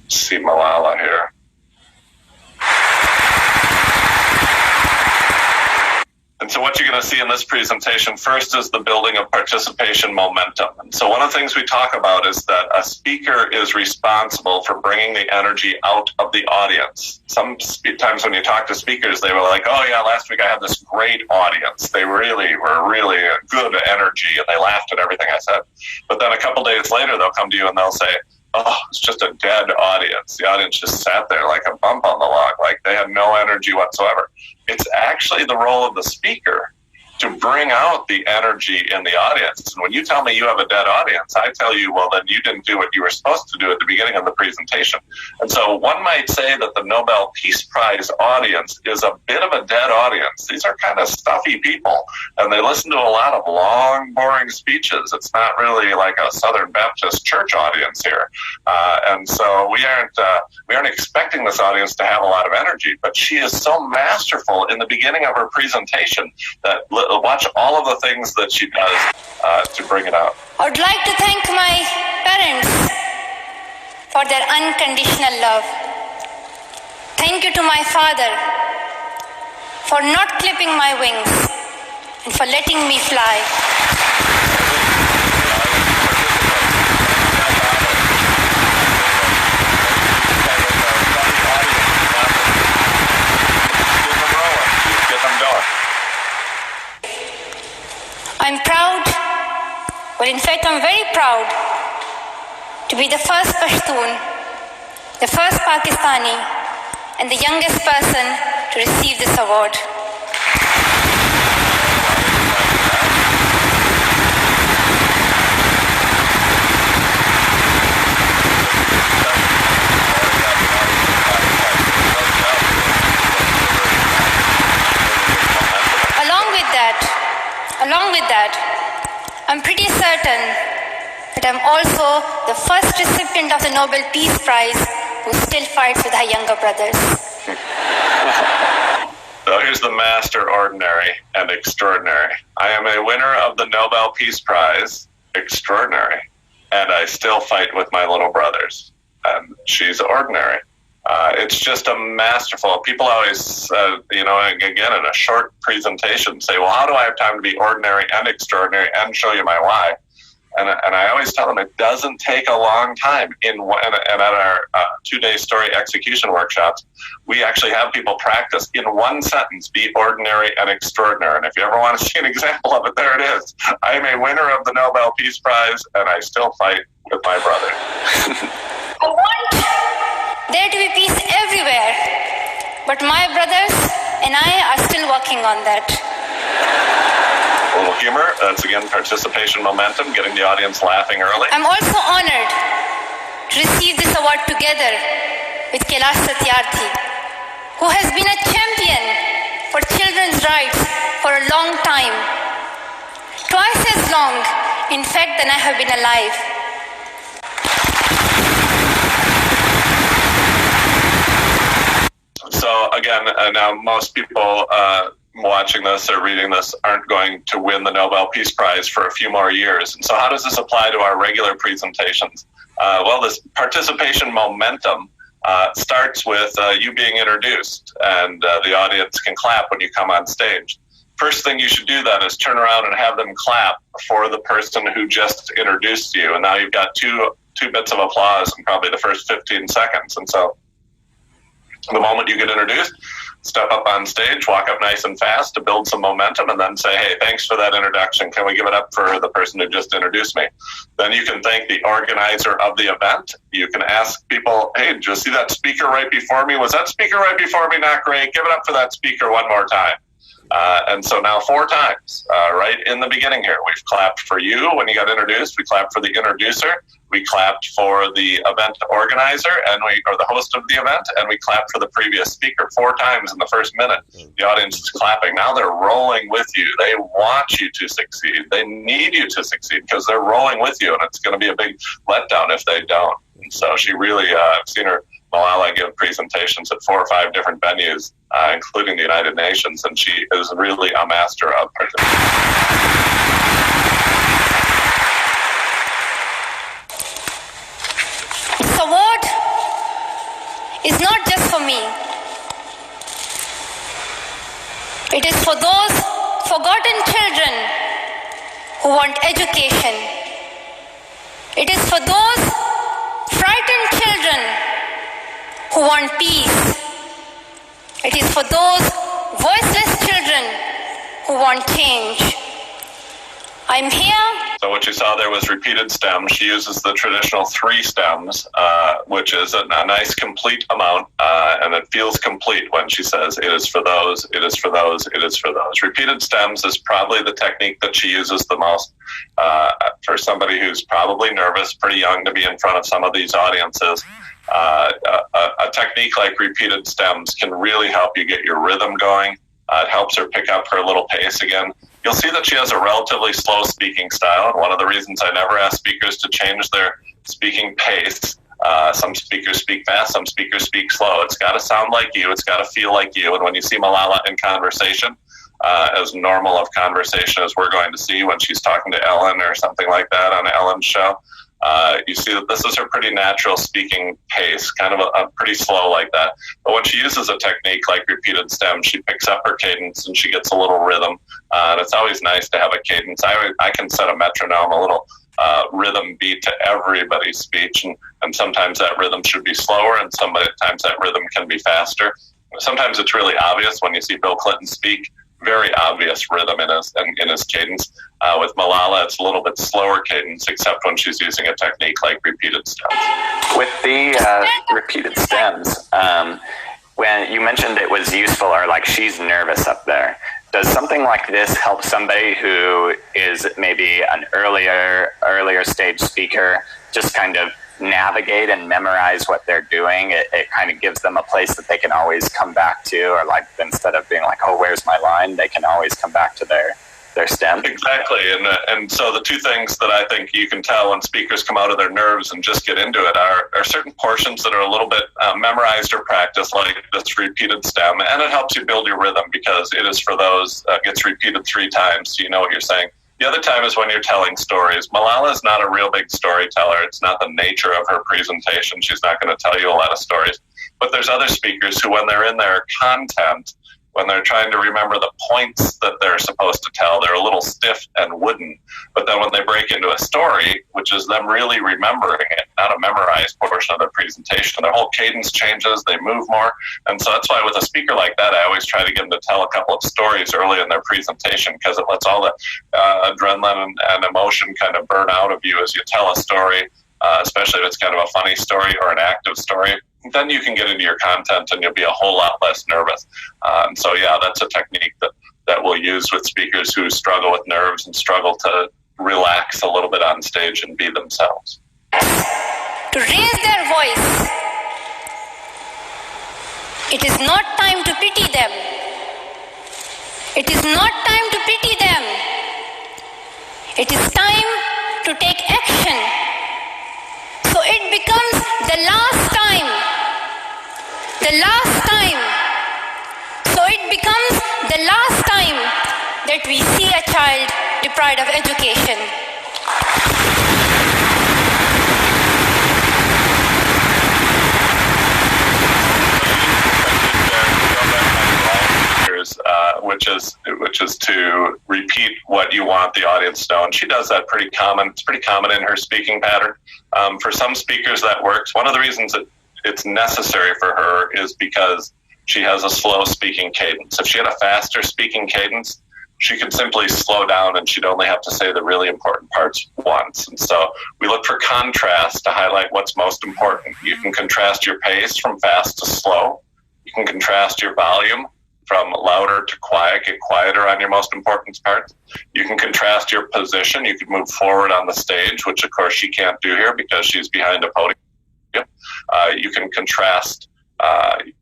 see Malala here. And so what you're going to see in this presentation first is the building of participation momentum. And so one of the things we talk about is that a speaker is responsible for bringing the energy out of the audience. Sometimes when you talk to speakers, they were like, oh yeah, last week I had this great audience. They really were really good energy and they laughed at everything I said. But then a couple days later, they'll come to you and they'll say, oh, it's just a dead audience. The audience just sat there like a bump on the log, like they had no energy whatsoever. It's actually the role of the speaker to bring out the energy in the audience. And when you tell me you have a dead audience, I tell you, well, then you didn't do what you were supposed to do at the beginning of the presentation. And so one might say that the Nobel Peace Prize audience is a bit of a dead audience. These are kind of stuffy people, and they listen to a lot of long, boring speeches. It's not really like a Southern Baptist church audience here. And so we aren't expecting this audience to have a lot of energy, but she is so masterful in the beginning of her presentation that watch all of the things that she does to bring it out. I would like to thank my parents for their unconditional love. Thank you to my father for not clipping my wings and for letting me fly. I'm proud, well, in fact, I'm very proud to be the first Pashtun, the first Pakistani, and the youngest person to receive this award. Along with that, I'm pretty certain that I'm also the first recipient of the Nobel Peace Prize who still fights with her younger brothers. So here's the master ordinary and extraordinary. I am a winner of the Nobel Peace Prize, extraordinary, and I still fight with my little brothers. And she's ordinary. It's just a masterful. People always, again, in a short presentation say, well, how do I have time to be ordinary and extraordinary and show you my why? And I always tell them it doesn't take a long time. And at our 2-day story execution workshops, we actually have people practice in one sentence, be ordinary and extraordinary. And if you ever want to see an example of it, there it is. I am a winner of the Nobel Peace Prize, and I still fight with my brother. I want there to be peace everywhere, but my brothers and I are still working on that. A little humor, that's again participation momentum, getting the audience laughing early. I'm also honored to receive this award together with Kailash Satyarthi, who has been a champion for children's rights for a long time. Twice as long, in fact, than I have been alive. So again, now most people watching this or reading this aren't going to win the Nobel Peace Prize for a few more years. And so how does this apply to our regular presentations? Well, this participation momentum starts with you being introduced, and the audience can clap when you come on stage. First thing you should do then is turn around and have them clap for the person who just introduced you. And now you've got two bits of applause in probably the first 15 seconds. And so the moment you get introduced, step up on stage, walk up nice and fast to build some momentum, and then say, hey, thanks for that introduction. Can we give it up for the person who just introduced me? Then you can thank the organizer of the event. You can ask people, hey, did you see that speaker right before me? Was that speaker right before me not great? Give it up for that speaker one more time. And so now 4 times, right in the beginning here, we've clapped for you when you got introduced. We clapped for the introducer. We clapped for the event organizer or the host of the event, and we clapped for the previous speaker 4 times in the first minute. The audience is clapping. Now they're rolling with you. They want you to succeed. They need you to succeed because they're rolling with you, and it's going to be a big letdown if they don't. And so she really, I've seen her, Malala, give presentations at 4 or 5 different venues, including the United Nations, and she is really a master of participation. for those forgotten children who want education. It is for those frightened children who want peace. It is for those voiceless children who want change. I'm here. So what you saw there was repeated stems. She uses the traditional 3 stems, which is a nice complete amount, and it feels complete when she says, it is for those, it is for those, it is for those. Repeated stems is probably the technique that she uses the most for somebody who's probably nervous, pretty young to be in front of some of these audiences. A technique like repeated stems can really help you get your rhythm going. It helps her pick up her little pace again. You'll see that she has a relatively slow speaking style, and one of the reasons I never ask speakers to change their speaking pace. Some speakers speak fast, some speakers speak slow. It's got to sound like you. It's got to feel like you. And when you see Malala in conversation, as normal of conversation as we're going to see when she's talking to Ellen or something like that on Ellen's show, you see that this is her pretty natural speaking pace, kind of a pretty slow like that. But when she uses a technique like repeated stems, she picks up her cadence and she gets a little rhythm. And it's always nice to have a cadence. I can set a metronome, a little rhythm beat to everybody's speech. And sometimes that rhythm should be slower, and sometimes that rhythm can be faster. Sometimes it's really obvious when you see Bill Clinton speak. Very obvious rhythm in his cadence. With Malala, it's a little bit slower cadence, except when she's using a technique like repeated stems. With the repeated stems, when you mentioned it was useful, or like she's nervous up there, does something like this help somebody who is maybe an earlier stage speaker just kind of navigate and memorize what they're doing? It kind of gives them a place that they can always come back to, or like instead of being like, oh, where's my line, they can always come back to their stem. Exactly. And so the 2 things that I think you can tell when speakers come out of their nerves and just get into it are certain portions that are a little bit memorized or practiced, like this repeated stem, and it helps you build your rhythm because it is for those, gets repeated 3 times so you know what you're saying. The other time is when you're telling stories. Malala is not a real big storyteller. It's not the nature of her presentation. She's not going to tell you a lot of stories. But there's other speakers who, when they're in their content, when they're trying to remember the points that they're supposed to tell, they're a little stiff and wooden. But then when they break into a story, which is them really remembering it, not a memorized portion of their presentation, their whole cadence changes, they move more. And so that's why with a speaker like that, I always try to get them to tell a couple of stories early in their presentation, because it lets all the adrenaline and emotion kind of burn out of you as you tell a story, especially if it's kind of a funny story or an active story. Then you can get into your content and you'll be a whole lot less nervous. So yeah, that's a technique that we'll use with speakers who struggle with nerves and struggle to relax a little bit on stage and be themselves. To raise their voice. It is not time to pity them. It is not time to pity them. It is time to take action. So it becomes the last time. The last time. So it becomes the last time that we see a child deprived of education. Which is to repeat what you want the audience to know. And she does that pretty common. It's pretty common in her speaking pattern. For some speakers that works. One of the reasons that it's necessary for her is because she has a slow speaking cadence. If she had a faster speaking cadence, she could simply slow down and she'd only have to say the really important parts once. And so we look for contrast to highlight what's most important. You can contrast your pace from fast to slow. You can contrast your volume from louder to quiet, get quieter on your most important parts. You can contrast your position. You can move forward on the stage, which of course she can't do here because she's behind a podium. You can contrast the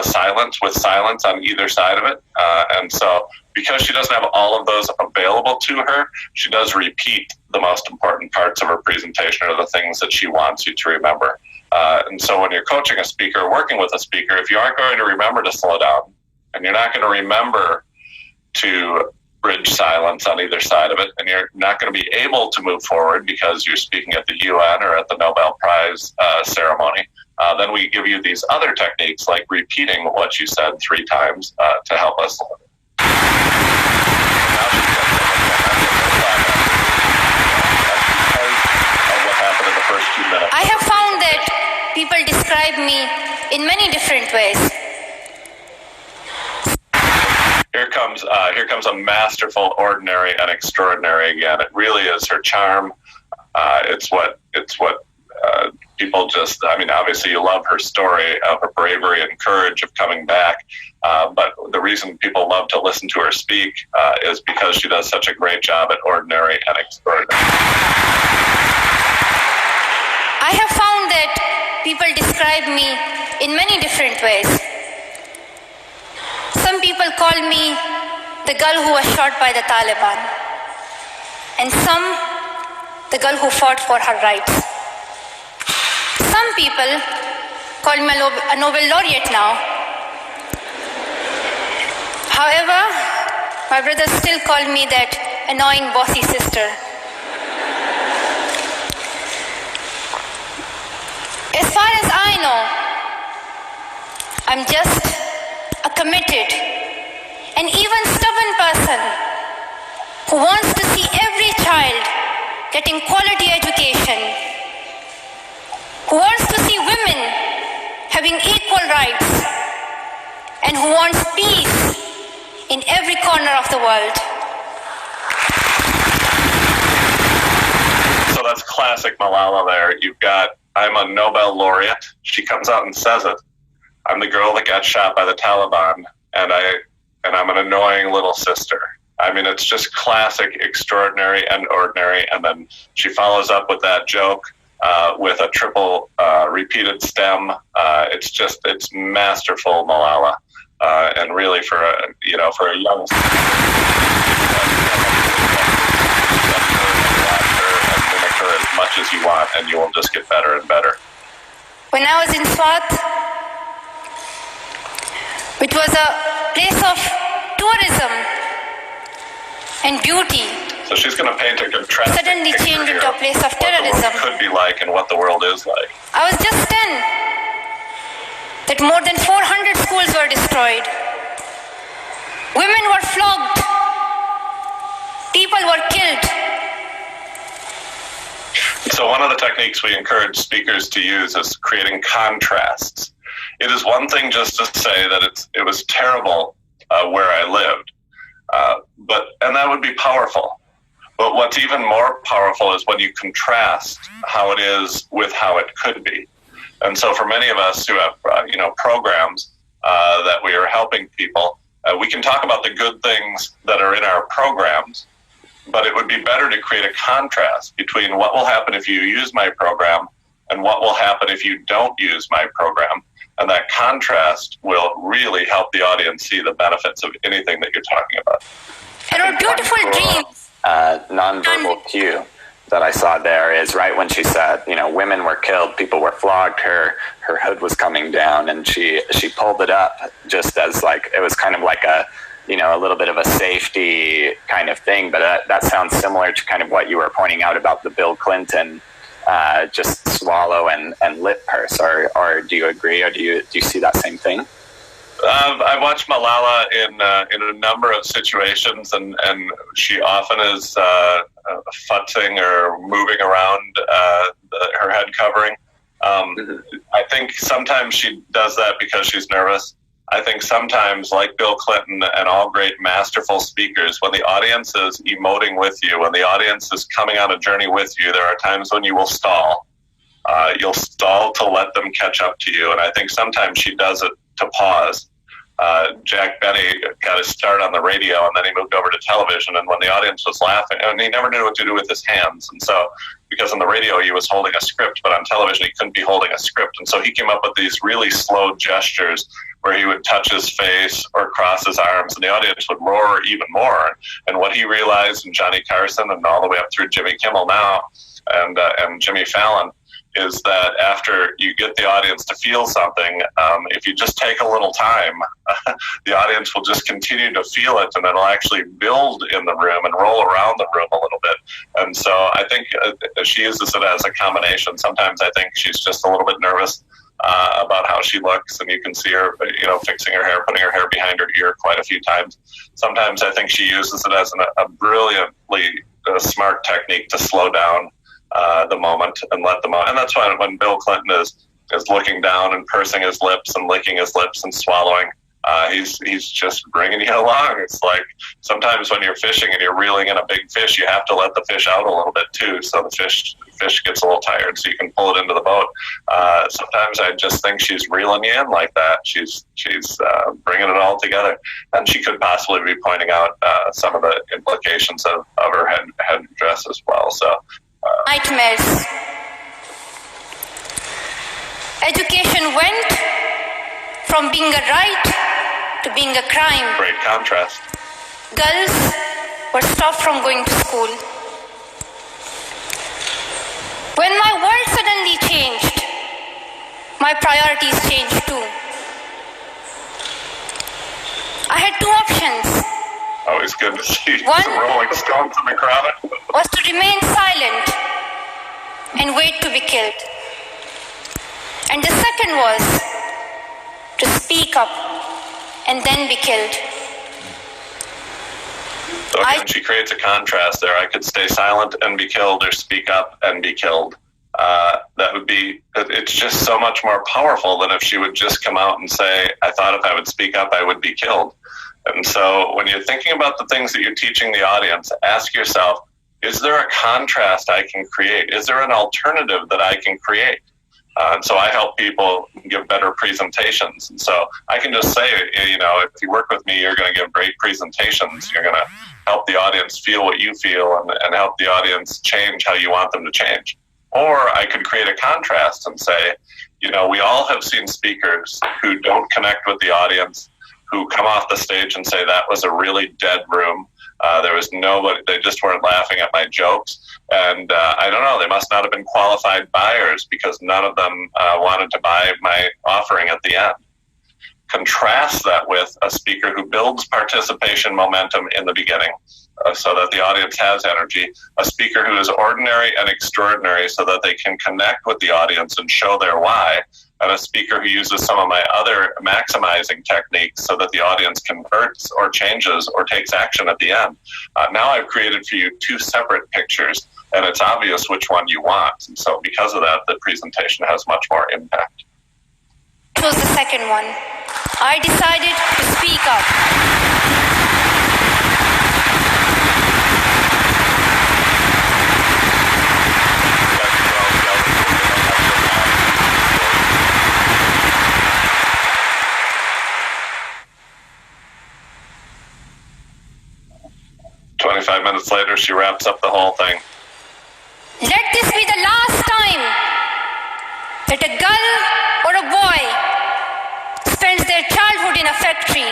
silence with silence on either side of it. And so because she doesn't have all of those available to her, she does repeat the most important parts of her presentation or the things that she wants you to remember. And so when you're coaching a speaker, working with a speaker, if you aren't going to remember to slow down and you're not going to remember to bridge silence on either side of it, and you're not going to be able to move forward because you're speaking at the UN or at the Nobel Prize ceremony, then we give you these other techniques like repeating what you said 3 times to help us. I have found that people describe me in many different ways. Here comes a masterful, ordinary, and extraordinary again. It really is her charm. It's what people just, I mean, obviously you love her story of her bravery and courage of coming back. But the reason people love to listen to her speak is because she does such a great job at ordinary and extraordinary. I have found that people describe me in many different ways. Some people call me the girl who was shot by the Taliban, and some the girl who fought for her rights. Some people call me a Nobel laureate now. However, my brothers still call me that annoying bossy sister. As far as I know, I'm just a committed and even stubborn person who wants to see every child getting quality education, who wants to see women having equal rights, and who wants peace in every corner of the world. So that's classic Malala there. You've got, I'm a Nobel laureate. She comes out and says it. I'm the girl that got shot by the Taliban, and I'm an annoying little sister. I mean, it's just classic, extraordinary, and ordinary. And then she follows up with that joke with a triple repeated stem. It's masterful, Malala, and really for a young. As much as you want, and you will just get better and better. When I was in Swat, it was a place of tourism and beauty. So she's going to paint a contrast. Suddenly changed into a place of terrorism. What the world could be like and what the world is like. I was just 10. That more than 400 schools were destroyed. Women were flogged. People were killed. So one of the techniques we encourage speakers to use is creating contrasts. It is one thing just to say that it was terrible where I lived, and that would be powerful. But what's even more powerful is when you contrast how it is with how it could be. And so for many of us who have programs that we are helping people, we can talk about the good things that are in our programs. But it would be better to create a contrast between what will happen if you use my program and what will happen if you don't use my program. And that contrast will really help the audience see the benefits of anything that you're talking about. There are beautiful dreams. Nonverbal cue that I saw there is right when she said, women were killed, people were flogged, her hood was coming down, and she pulled it up just as it was kind of like a little bit of a safety kind of thing, but that sounds similar to kind of what you were pointing out about the Bill Clinton just swallow and lip purse, or do you agree, or do you see that same thing? I've watched Malala in a number of situations, and she often is futzing or moving around her head covering. I think sometimes she does that because she's nervous. I think sometimes, like Bill Clinton and all great masterful speakers, when the audience is emoting with you, when the audience is coming on a journey with you, there are times when you will stall. You'll stall to let them catch up to you. And I think sometimes she does it to pause. Jack Benny got his start on the radio, and then he moved over to television. And when the audience was laughing, and he never knew what to do with his hands. And so, because on the radio he was holding a script, but on television he couldn't be holding a script. And so he came up with these really slow gestures where he would touch his face or cross his arms, and the audience would roar even more. And what he realized, and Johnny Carson, and all the way up through Jimmy Kimmel now, and Jimmy Fallon, is that after you get the audience to feel something, if you just take a little time, the audience will just continue to feel it, and it'll actually build in the room and roll around the room a little bit. And so I think she uses it as a combination. Sometimes I think she's just a little bit nervous. about how she looks, and you can see her, fixing her hair, putting her hair behind her ear quite a few times. Sometimes I think she uses it as a brilliantly smart technique to slow down the moment and let them out. And that's why when Bill Clinton is looking down and pursing his lips and licking his lips and swallowing, he's just bringing you along. It's like sometimes when you're fishing and you're reeling in a big fish, you have to let the fish out a little bit too, so the fish gets a little tired, so you can pull it into the boat. Sometimes I just think she's reeling you in like that. She's bringing it all together, and she could possibly be pointing out some of the implications of her headdress as well. So nightmares. Education went from being a right to being a crime. Great contrast. Girls were stopped from going to school. When my world suddenly changed, my priorities changed too. I had two options. Always good to see One some Rolling Stones in the crowd. Was to remain silent and wait to be killed. And the second was to speak up and then be killed. So again, she creates a contrast there. I could stay silent and be killed, or speak up and be killed. It's just so much more powerful than if she would just come out and say, I thought if I would speak up, I would be killed. And so when you're thinking about the things that you're teaching the audience, ask yourself, is there a contrast I can create? Is there an alternative that I can create? And so I help people give better presentations. And so I can just say, if you work with me, you're going to give great presentations. You're going to help the audience feel what you feel and help the audience change how you want them to change. Or I could create a contrast and say, we all have seen speakers who don't connect with the audience, who come off the stage and say that was a really dead room. There was nobody, they just weren't laughing at my jokes. And I don't know, they must not have been qualified buyers because none of them wanted to buy my offering at the end. Contrast that with a speaker who builds participation momentum in the beginning so that the audience has energy, a speaker who is ordinary and extraordinary so that they can connect with the audience and show their why, and a speaker who uses some of my other maximizing techniques so that the audience converts or changes or takes action at the end. Now I've created for you two separate pictures, and it's obvious which one you want. And so because of that, the presentation has much more impact. It was the second one. I decided to speak up. "25 minutes later, she wraps up the whole thing. Let this be the last time that a girl or a boy spends their childhood in a factory.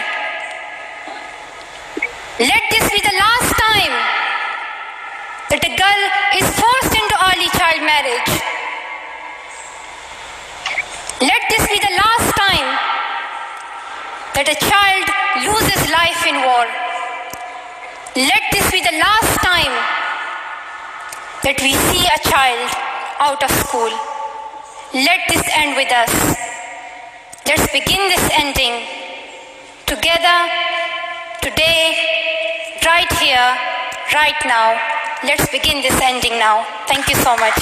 Let this be the last time that a girl is forced into early child marriage. Let this be the last time that a child loses life in war. Let this be the last time that we see a child out of school. Let this end with us. Let's begin this ending together, today, right here, right now. Let's begin this ending now. Thank you so much."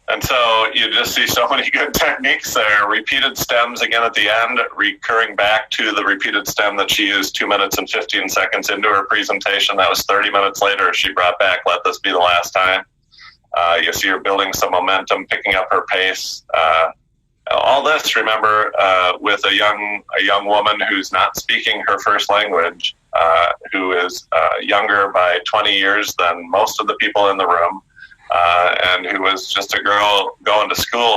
And so you just see so many good techniques there. Repeated stems again at the end, recurring back to the repeated stem that she used 2 minutes and 15 seconds into her presentation. That was 30 minutes later. She brought back, "Let this be the last time." You see her building some momentum, picking up her pace. All this, remember, with a young woman who's not speaking her first language, who is younger by 20 years than most of the people in the room. And who was just a girl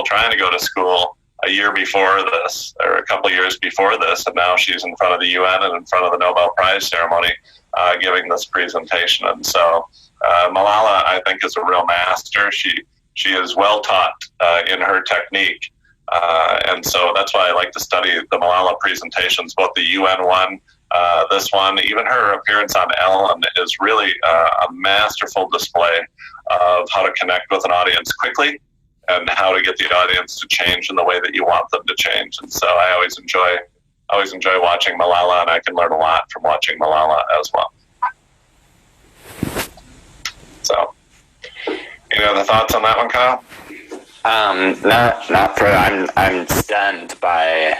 trying to go to school a year before this, or a couple of years before this, and now she's in front of the UN and in front of the Nobel Prize ceremony giving this presentation. And so Malala, I think, is a real master. She is well taught in her technique. And so that's why I like to study the Malala presentations, both the UN one, this one, even her appearance on Ellen is really a masterful display of how to connect with an audience quickly and how to get the audience to change in the way that you want them to change. And so I always enjoy watching Malala, and I can learn a lot from watching Malala as well. So, any other thoughts on that one, Kyle? Not further. I'm stunned by